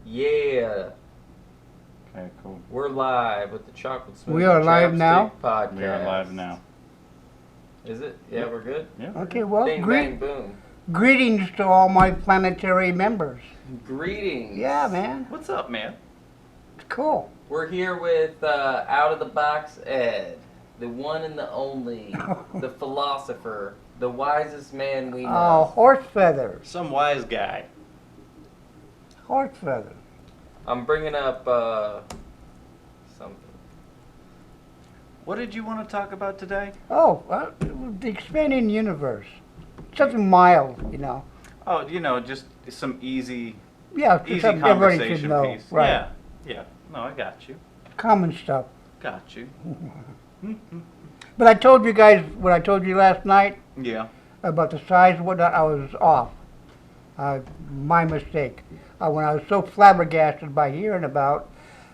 Yeah. Okay, cool. We're live with the Chocolate Smoov. We are live now? Podcast. We are live now. Is it? Yeah, we're good? Yeah. Okay, well, Bing, bang, boom. greetings to all my planetary members. Greetings. Yeah, man. What's up, man? It's cool. We're here with Out of the Box Ed, the one and the only, the philosopher, the wisest man we Oh, know. horse feathers. Some wise guy. Horse feathers. I'm bringing up something. What did you want to talk about today? Oh, the expanding universe. Something mild, you know. Oh, just some easy Yeah, easy something everybody should conversation know. piece. Right. Yeah. Yeah. No, I got you. Common stuff. Got you. But I told you guys, what I told you last night Yeah. about the size and whatnot, I was off. My mistake. When I was so flabbergasted by hearing about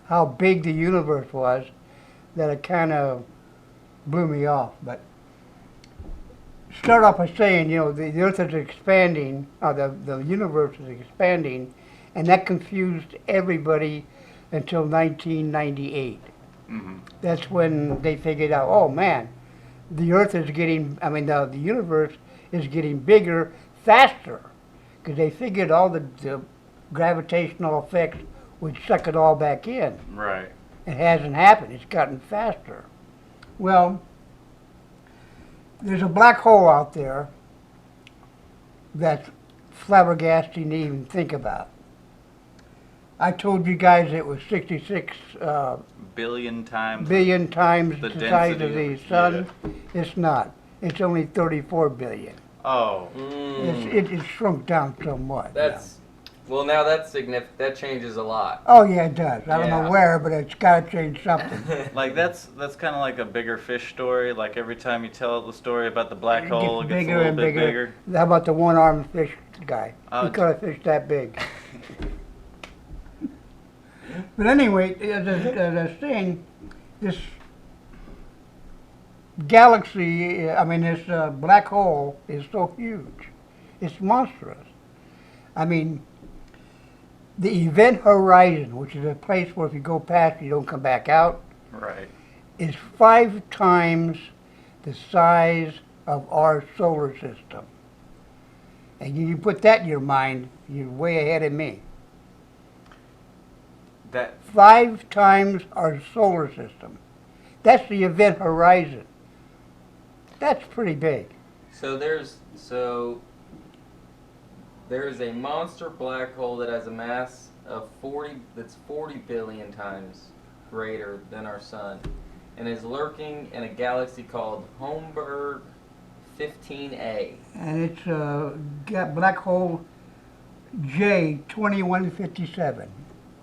how big the universe was, that it kind of blew me off. But start off by saying, the Earth is expanding, the universe is expanding, and that confused everybody until 1998. Mm-hmm. That's when they figured out, oh man, the Earth is getting, the universe is getting bigger faster, because they figured all the gravitational effects would suck it all back in. Right. It hasn't happened. It's gotten faster. Well, there's a black hole out there that's flabbergasting to even think about. I told you guys it was 66 Billion times. billion times The the size of density, the sun. It's not. It's only 34 billion. Oh. It's shrunk down somewhat. Well, now that's significant. That changes a lot. Oh yeah, it does. I don't Yeah. know where, but it's got to change something. Like that's kind of like a bigger fish story. Like every time you tell the story about the black hole, it gets a little bit bigger. How about the one-armed fish guy? Oh, He caught a fish that big. But anyway, as I was saying, this galaxy, this black hole is so huge. It's monstrous. The event horizon, which is a place where if you go past, you don't come back out, Right. is 5 times the size of our solar system. And you put that in your mind, you're way ahead of me. That 5 times our solar system. That's the event horizon. That's pretty big. So there's a monster black hole that has a mass of 40 billion times greater than our sun, and is lurking in a galaxy called Holmberg 15A. And it's got black hole J2157.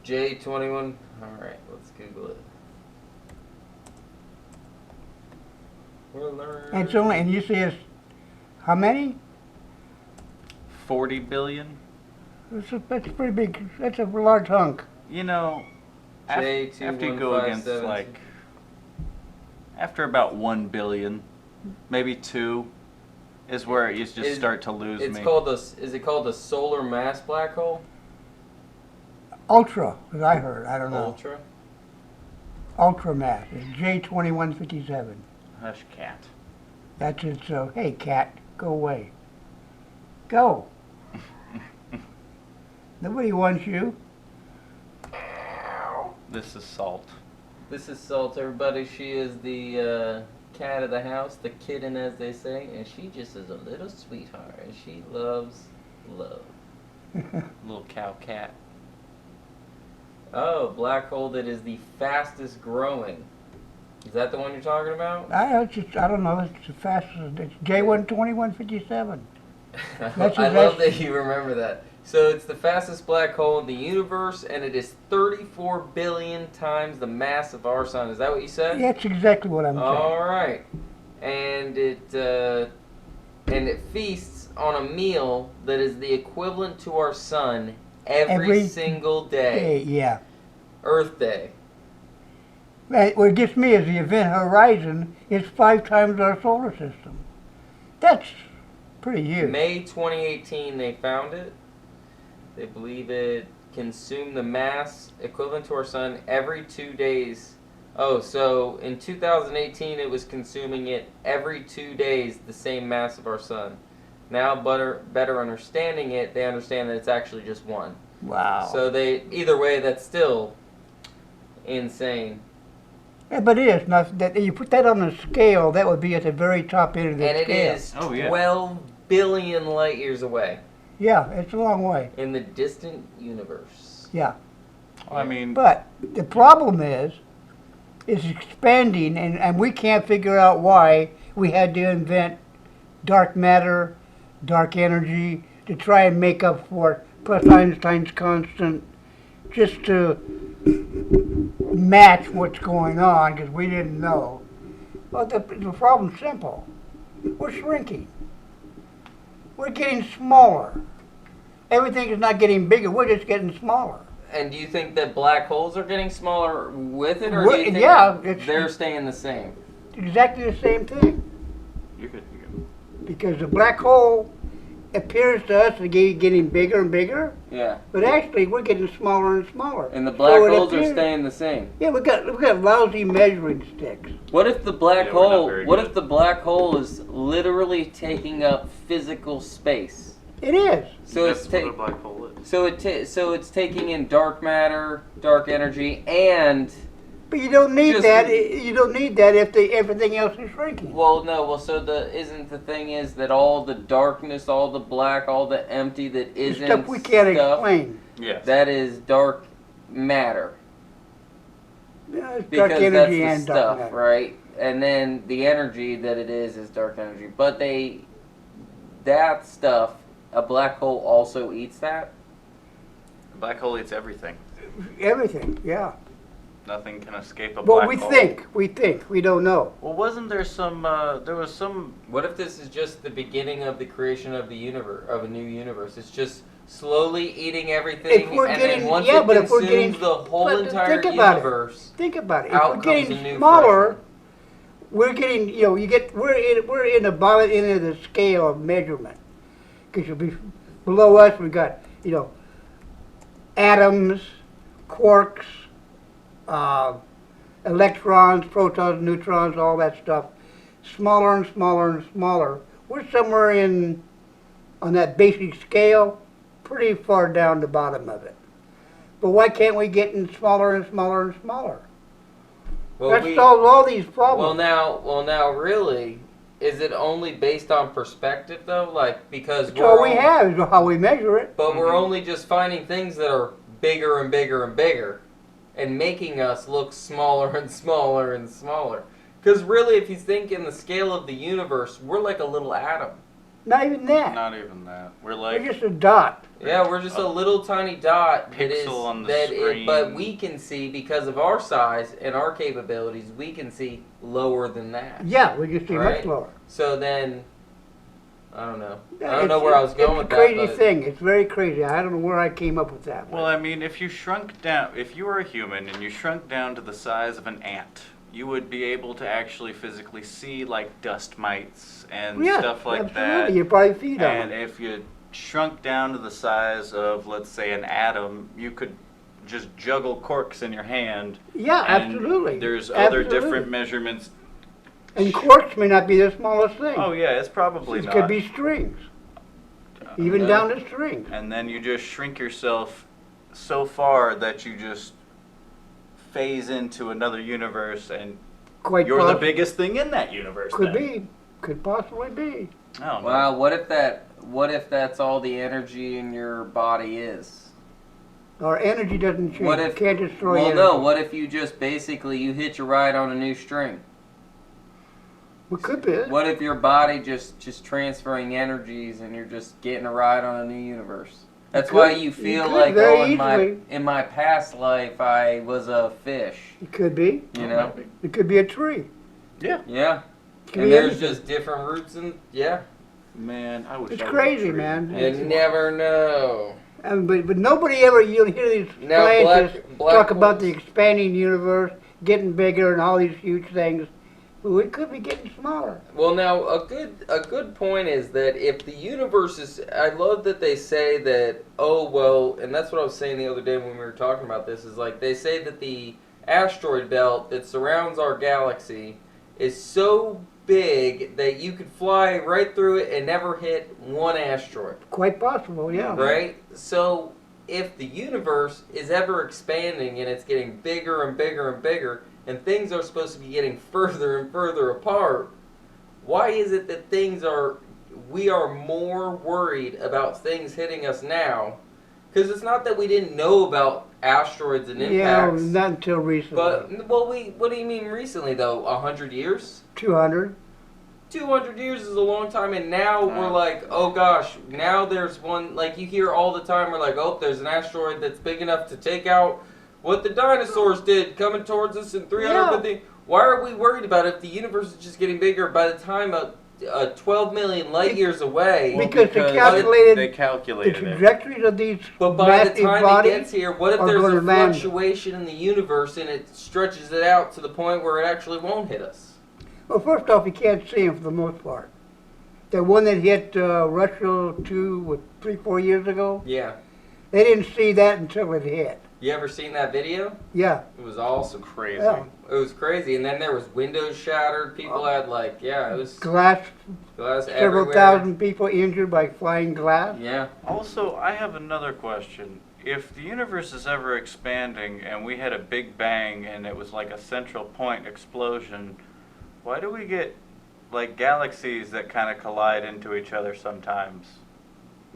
J21. All right, let's Google it. And you say it's how many? 40 billion. That's pretty big. That's a large hunk. After you go against after about 1 billion, maybe 2, is where you just start to lose me. Is it called the solar mass black hole? Ultra, as I heard. I don't know. Ultra. Ultra mass. It's J2157. Hush, cat. That's it. So, hey, cat, go away. Go. Nobody wants you. This is Salt. This is Salt, everybody. She is the cat of the house, the kitten, as they say, and she just is a little sweetheart, and she loves love. Little cow cat. Oh, black hole that is the fastest growing. Is that the one you're talking about? I don't know. It's the fastest. It's J2157. I love that you remember that. So it's the fastest black hole in the universe, and it is 34 billion times the mass of our sun. Is that what you said? Yeah, that's exactly what I'm saying. All right, and it feasts on a meal that is the equivalent to our sun every single day. Yeah. Earth Day. What gets me is the event horizon is 5 times our solar system. That's pretty huge. May 2018, they found it. They believe it consumed the mass equivalent to our sun every 2 days. Oh, so in 2018 it was consuming it every 2 days, the same mass of our sun. Now, better understanding it, they understand that it's actually just one. Wow. So either way, that's still insane. Yeah, but it is. Now, that you put that on a scale, that would be at the very top end of the And scale. it is 12 billion light years away. Yeah, it's a long way. In the distant universe. Yeah. Well, I mean, but the problem is, it's expanding, and we can't figure out why we had to invent dark matter, dark energy, to try and make up for it, plus Einstein's constant, just to match what's going on, because we didn't know. But the problem's simple. We're shrinking. We're getting smaller. Everything is not getting bigger, we're just getting smaller. And do you think that black holes are getting smaller with it, or do you think they're staying the same? Exactly the same thing. You could. Because the black hole appears to us to be getting bigger and bigger. Yeah. But actually, we're getting smaller and smaller. And the black holes are staying the same. Yeah, we got lousy measuring sticks. What if the black hole? What if the black hole is literally taking up physical space? It is. So that's what a black hole is. So it's taking in dark matter, dark energy, and. But you don't need that. You don't need that if everything else is shrinking. Well, no. Well, so isn't the thing is that all the darkness, all the black, all the empty that isn't stuff we can't explain. Yes. That is dark matter. Yeah, it's because dark energy that's and the dark stuff, matter. right? And then the energy that it is dark energy. But that stuff, a black hole also eats that. A black hole eats everything. Everything, yeah. Nothing can escape a black Well, hole. we think, we don't know. Well, wasn't there some, there was some... What if this is just the beginning of the creation of the universe, of a new universe? It's just slowly eating everything, then once it consumes the whole entire universe, Think about it. If out we're comes getting a new smaller, freshman. we're getting, we're in the bottom end of the scale of measurement. Because below us, we got, atoms, quarks, electrons, protons, neutrons, all that stuff, smaller and smaller and smaller. We're somewhere on that basic scale, pretty far down the bottom of it. But why can't we get in smaller and smaller and smaller? That solves all these problems. Well, now, really, is it only based on perspective though? Like because that's all we have is how we measure it. But we're only just finding things that are bigger and bigger and bigger, and making us look smaller and smaller and smaller. Because really, if you think in the scale of the universe, we're like a little atom. Not even that. Not even that. We're just a dot. Yeah, we're just a little tiny dot pixel on the screen. But we can see, because of our size and our capabilities, we can see lower than that. Yeah, we can see much lower. So then, I don't know. I don't know where I was going with that. It's a crazy thing. It's very crazy. I don't know where I came up with that. Well, I mean, if you were a human and you shrunk down to the size of an ant, you would be able to actually physically see like dust mites and stuff like that. You probably feed on them. And if you shrunk down to the size of, let's say, an atom, you could just juggle corks in your hand. Yeah, absolutely. There's other different measurements. And corks may not be the smallest thing. Oh yeah, it's probably not. It could be strings. Even down to strings. And then you just shrink yourself so far that you just phase into another universe, and you're the biggest thing in that universe. Could possibly be. I don't know. Wow, what if that's all the energy in your body is? Our energy doesn't change. You can't destroy energy. Well, no. What if you just basically you hitch a ride on a new string? It could be. What if your body just transferring energies and you're just getting a ride on a new universe? That's why you feel like, in my past life I was a fish. It could be. You know? It could be a tree. Yeah. Yeah. And there's just different roots and Man, I wish it's crazy, man. You never know. But nobody ever, you hear these scientists talk about the expanding universe, getting bigger and all these huge things. Well, it could be getting smaller. Well, now a good point is that if the universe is, I love that they say that. Oh well, and that's what I was saying the other day when we were talking about this. Is like they say that the asteroid belt that surrounds our galaxy is so big that you could fly right through it and never hit one asteroid. Quite possible, yeah. Right. So if the universe is ever expanding and it's getting bigger and bigger and bigger, and things are supposed to be getting further and further apart, why is it that we are more worried about things hitting us now? Because it's not that we didn't know about asteroids and impacts. Yeah, not until recently. But, well, what do you mean recently, though? 100 years? 200. 200 years is a long time, and now we're like, oh gosh, now there's one, like you hear all the time, we're like, oh, there's an asteroid that's big enough to take out what the dinosaurs did coming towards us in 350. Yeah. Why are we worried about it if the universe is just getting bigger by the time 12 million light years away? Well, because they calculated the trajectories of these But by the time it gets here, what if there's a fluctuation in the universe and it stretches it out to the point where it actually won't hit us? Well, first off, you can't see them for the most part. The one that hit Russia 3-4 years ago, yeah, they didn't see that until it hit. You ever seen that video? Yeah. It was awesome. Crazy. Yeah. It was crazy. And then there was windows shattered. People had it was glass several everywhere. Thousand people injured by flying glass. Yeah. Also, I have another question. If the universe is ever expanding and we had a big bang and it was like a central point explosion, why do we get like galaxies that kind of collide into each other sometimes?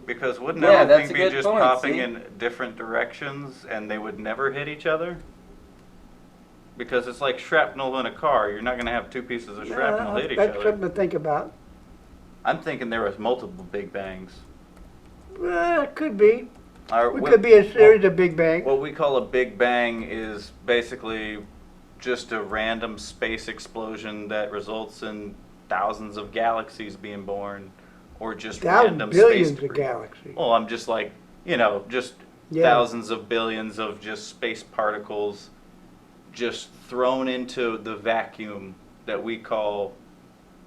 Because wouldn't everything be just popping in different directions and they would never hit each other? Because it's like shrapnel in a car. You're not going to have two pieces of shrapnel hit each other. That's something to think about. I'm thinking there was multiple big bangs. It could be. It could be a series of big bangs. What we call a big bang is basically just a random space explosion that results in thousands of galaxies being born. Or just random billions space of galaxies. Well, I'm just like, just thousands of billions of just space particles just thrown into the vacuum that we call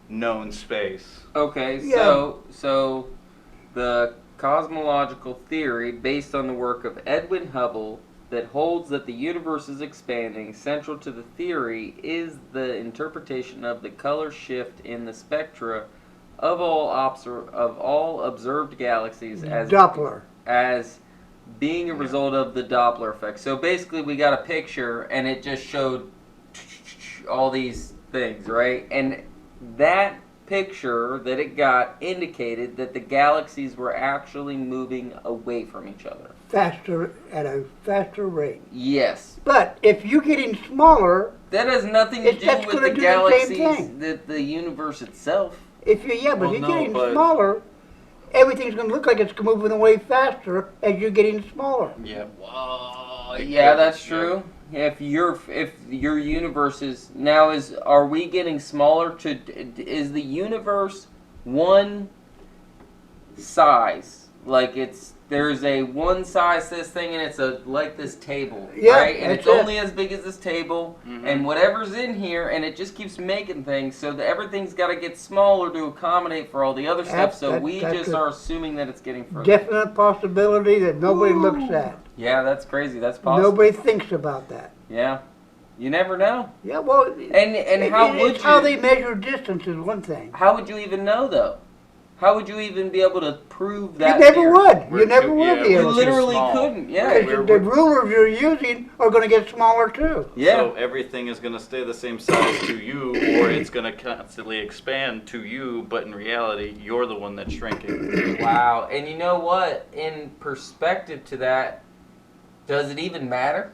known space. Okay, so the cosmological theory based on the work of Edwin Hubble that holds that the universe is expanding, central to the theory is the interpretation of the color shift in the spectra of all observed galaxies as Doppler, as being a result of the Doppler effect. So basically, we got a picture, and it just showed all these things, right? And that picture that it got indicated that the galaxies were actually moving away from each other. At a faster rate. Yes. But if you're getting smaller, that has nothing to do with the galaxies, the universe itself. If you're getting smaller, everything's going to look like it's moving away faster as you're getting smaller. Yeah. Whoa. Yeah, that's true. If your universe is now are we getting smaller is the universe one size? Like there's a one size this thing and it's like this table, right? And it's only as big as this table, and whatever's in here, and it just keeps making things so that everything's got to get smaller to accommodate for all the other stuff. So we just are assuming that it's getting further. Definite possibility that nobody looks at. Yeah, that's crazy. That's possible. Nobody thinks about that. Yeah, you never know. Yeah, well, and how would you? How they measure distance is one thing. How would you even know though? How would you even be able to prove that? You never would. You never would be able to. You literally couldn't. Yeah. The rulers you're using are going to get smaller too. Yeah. So everything is going to stay the same size to you, or it's going to constantly expand to you, but in reality, you're the one that's shrinking. Wow. And you know what? In perspective to that, does it even matter?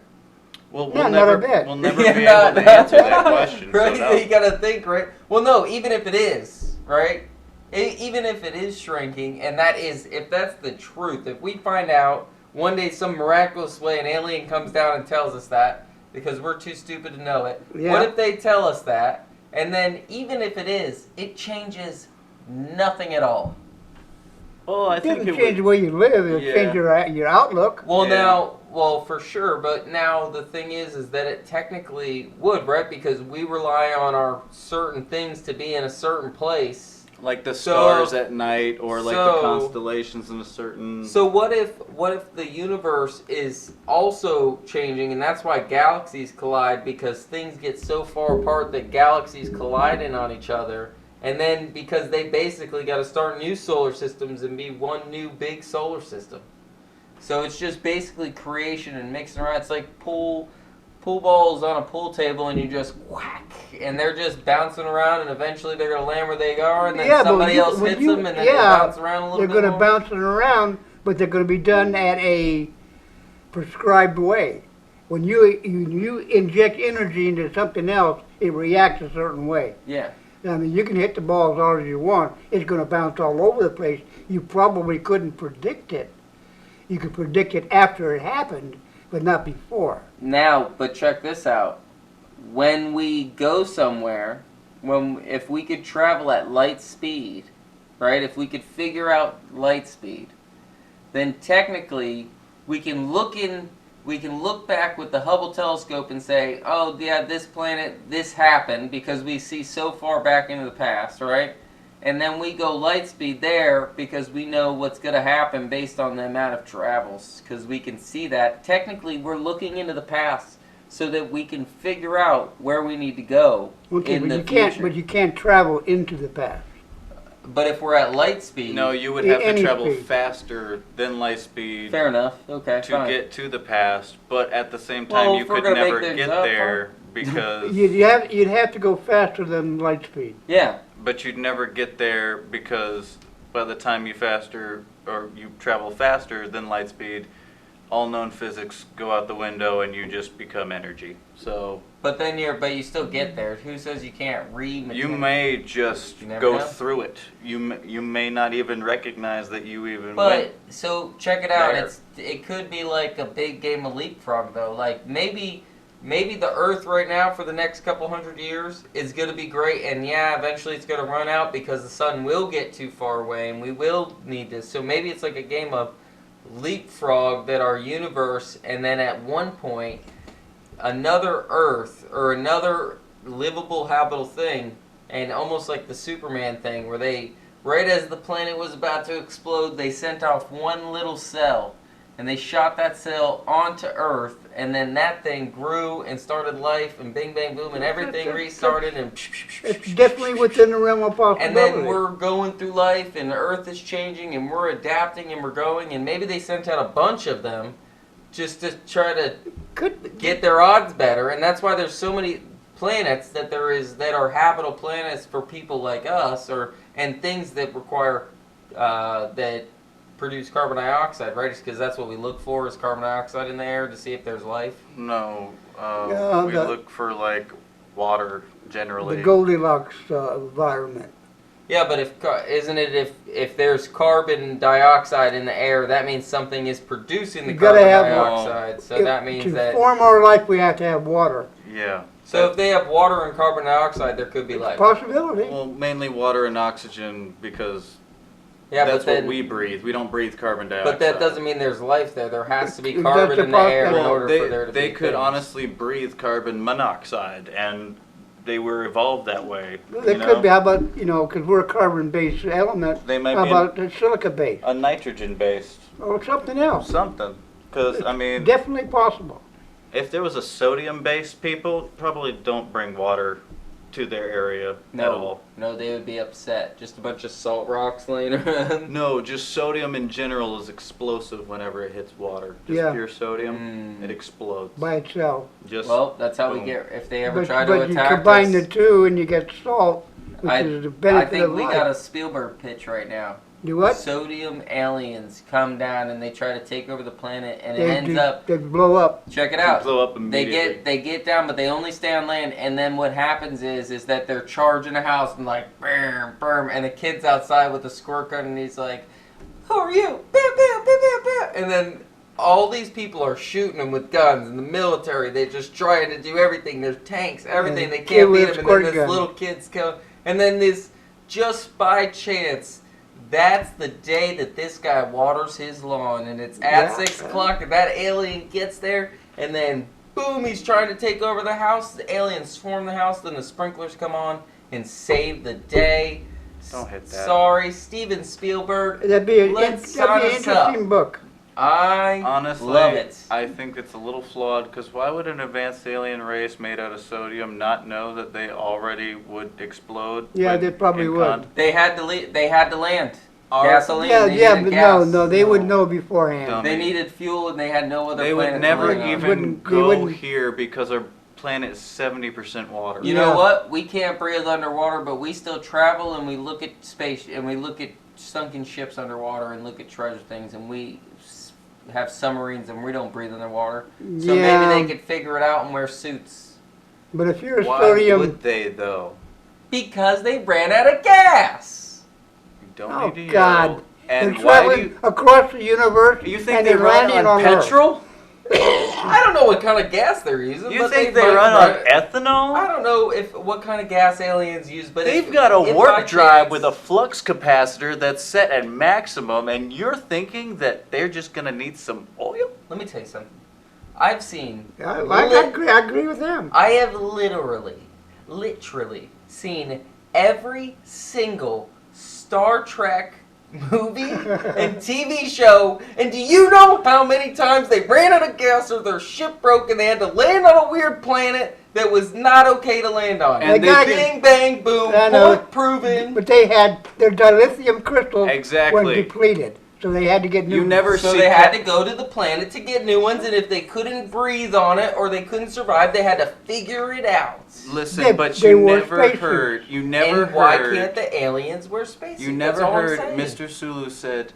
Well, we'll never be able to answer that question. Right? So no. You got to think, right? Well, no. Even if it is, right? Even if it is shrinking, and if that's the truth, if we find out one day some miraculous way an alien comes down and tells us that, because we're too stupid to know it, what if they tell us that, and then even if it is, it changes nothing at all? Well, I think it doesn't change the way you live, it'll change your outlook. Well, now, Well, for sure, but now the thing is that it technically would, right? Because we rely on our certain things to be in a certain place. Like the So- stars at night, or like the so- constellations in a certain. So what if the universe is also changing, and that's why galaxies collide, because things get so far apart that galaxies colliding on each other, and then because they basically got to start new solar systems and be one new big solar system. So it's just basically creation and mixing around. It's like pool balls on a pool table, and you just whack, and they're just bouncing around, and eventually they're gonna land where they are, and then Yeah, but somebody when you- else when hits you- them, and then yeah, they bounce around a little They're bit going to more. bounce it around, but they're going to be done at a prescribed way. When you inject energy into something else, it reacts a certain way. Yeah. I mean, you can hit the ball as hard as you want. It's going to bounce all over the place. You probably couldn't predict it. You could predict it after it happened, but not before. Now, but check this out. When we go somewhere, if we could travel at light speed, right? If we could figure out light speed, then technically we can look back with the Hubble telescope and say, oh yeah, this planet, this happened, because we see so far back into the past, right? And then we go light speed there because we know what's going to happen based on the amount of travels, because we can see that. Technically, we're looking into the past so that we can figure out where we need to go in the future. But you can't travel into the past. But if we're at light speed... No, you would have to Any travel speed. faster than light speed Fair enough. Okay, to fine. get to the past, but at the same time, Well, you if we're could gonna make never things get up, there because. You'd have to go faster than light speed. Yeah. But you'd never get there because by the time you travel faster than light speed, all known physics go out the window and you just become energy. So But then you still get there. Who says you can't read? you may just You never go know. through it. You may not even recognize that you even But went. so check it out. there. It could be like a big game of leapfrog though. Like maybe the Earth right now for the next couple hundred years is going to be great, and yeah, eventually it's going to run out because the sun will get too far away, and we will need this. So maybe it's like a game of leapfrog that our universe, and then at one point another Earth or another livable, habitable thing, and almost like the Superman thing where they, right as the planet was about to explode, they sent off one little cell, and they shot that cell onto Earth, and then that thing grew and started life, and bing, bang, boom, and everything restarted, and It's definitely within the realm of possibility. and then we're going through life, and the Earth is changing, and we're adapting, and we're going, and maybe they sent out a bunch of them just to try to get their odds better, and that's why there's so many planets that are habitable planets for people like us, and things that require that produce carbon dioxide, right? It's because that's what we look for, is carbon dioxide in the air to see if there's life. No, Yeah, we the- look for like water generally. the Goldilocks environment. Yeah, but if there's carbon dioxide in the air, that means something is producing the You gotta carbon have- dioxide. So that means to that. form our life, we have to have water. Yeah. So if they have water and carbon dioxide, there could be life. Possibility. Well, mainly water and oxygen because Yeah, that's but then, what we breathe. We don't breathe carbon dioxide. but that doesn't mean there's life there. There has to be That's carbon the in the air in possibility. order they, for there to be they could things. honestly breathe carbon monoxide, and they were evolved that way. There you could know? be. How about, because we're a carbon-based element, They might how be about silica-based? a nitrogen-based Or something else. something. Because I mean, Definitely possible. if there was a sodium-based, people probably don't bring water to their area at all. No, they would be upset. Just a bunch of salt rocks laying around. No, just sodium in general is explosive whenever it hits water. Just Yeah. pure sodium, it explodes. By itself. Just Well, that's how we boom. get. If they ever But, try to but you attack combine us, the two and you get salt, which is the I benefit think of we life. got a Spielberg pitch right now. Do what? Sodium aliens come down and they try to take over the planet, and it ends They, up. they blow up. Check it out. blow up They immediately. get down, but they only stay on land. And then what happens is that they're charging a house and like, bam, bam, and the kid's outside with a squirt gun, and he's like, "Who are you?" Bam, bam, bam, bam, bam. And then all these people are shooting them with guns, and the military, they're just trying to do everything. There's tanks, everything. And They kid can't with beat a them. And squirt then this gun. little kid's come, and then this, just by chance, That's the day that this guy waters his lawn, and it's at 6 o'clock, and that alien gets there, and then boom, he's trying to take over the house. The aliens swarm the house, then the sprinklers come on and save the day. Don't hit that. Sorry, Steven Spielberg. That'd be an Let's sign us interesting book. I Honestly, love it. I think it's a little flawed because why would an advanced alien race made out of sodium not know that they already would explode? Yeah, when they probably in would. They had to land. Our- Gasoline. Yeah, they yeah, needed but gas. no, they would know beforehand. Dumb. They needed fuel, and they had no other. They would planet to never land on. even They go wouldn't- here because our planet is 70% water. You know what? We can't breathe underwater, but we still travel, and we look at space, and we look at sunken ships underwater, and look at treasure things, and we have submarines, and we don't breathe underwater. So Yeah. maybe they could figure it out and wear suits. But if you're a Why sodium, would they though? Because they ran out of gas. You don't oh need to God, yell. they're And why do traveling you, across the universe. you think and they they're run landing on Earth. petrol? I don't know what kind of gas they're using. You but think they they might run on I ethanol? don't know what kind of gas aliens use, but They've if, got a if by warp drive chance- with a flux capacitor that's set at maximum, and you're thinking that they're just gonna need some oil? Let me tell you something. I've seen. I agree with them. I have literally seen every single Star Trek movie and TV show, and do you know how many times they ran out of gas or their ship broke and they had to land on a weird planet that was not okay to land on? And they bing, bang, boom, I know. point proven. But they had their dilithium crystals Exactly. were depleted, so they had to get new. You never So see they had to go to the planet to get new ones, and if they couldn't breathe on it or they couldn't survive, they had to figure it out. Listen, They- but they you wore never spacesuits. heard. You never And why heard. can't the aliens wear spacesuits? You never That's all I'm heard saying. Mr. Sulu said,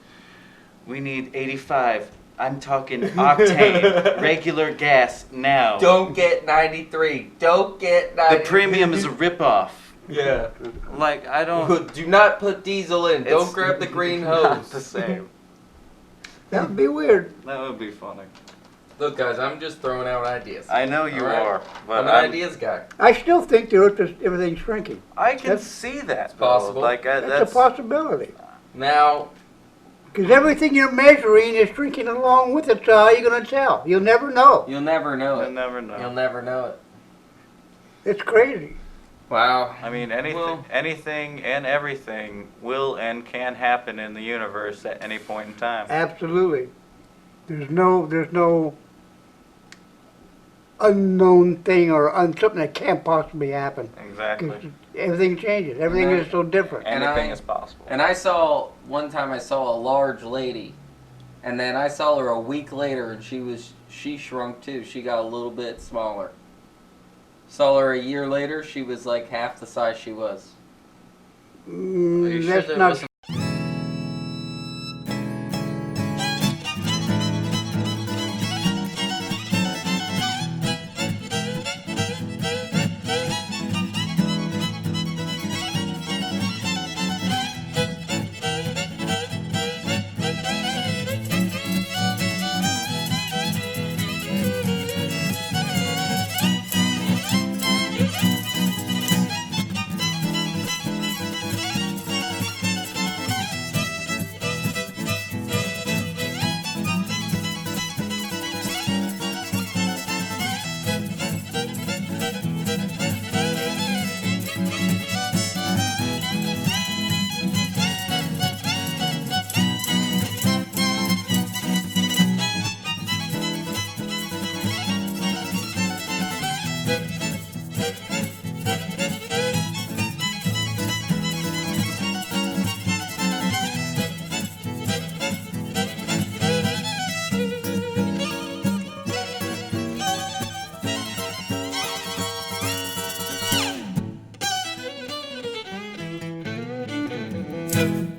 "We need 85. I'm talking octane, regular gas now." Don't get 93. Don't get 93. The premium is a ripoff. Yeah. Like I don't. Do not put diesel in. It's Don't grab the green Not hose. the same. That would be weird. That would be funny. Look, guys, I'm just throwing out ideas. I know you All right. are, but I'm an ideas guy. I still think the Earth is everything's shrinking. I can That's- see that. It's possible. Though. Like That's a possibility. Now, Because everything you're measuring is shrinking along with it. So how are you going to tell? You'll never know. you'll never know You'll it. never know. You'll never know it. It's crazy. Wow. I mean, anything, Well- anything, and everything will and can happen in the universe at any point in time. Absolutely. There's no unknown thing or something that can't possibly happen. Exactly. 'Cause everything changes. Everything is so different. And Anything I- is possible. And I saw, one time I saw a large lady, and then I saw her a week later, and she shrunk too. She got a little bit smaller. Saw her a year later, she was like half the size she was. Are you sure That's there not wasn't Thank you.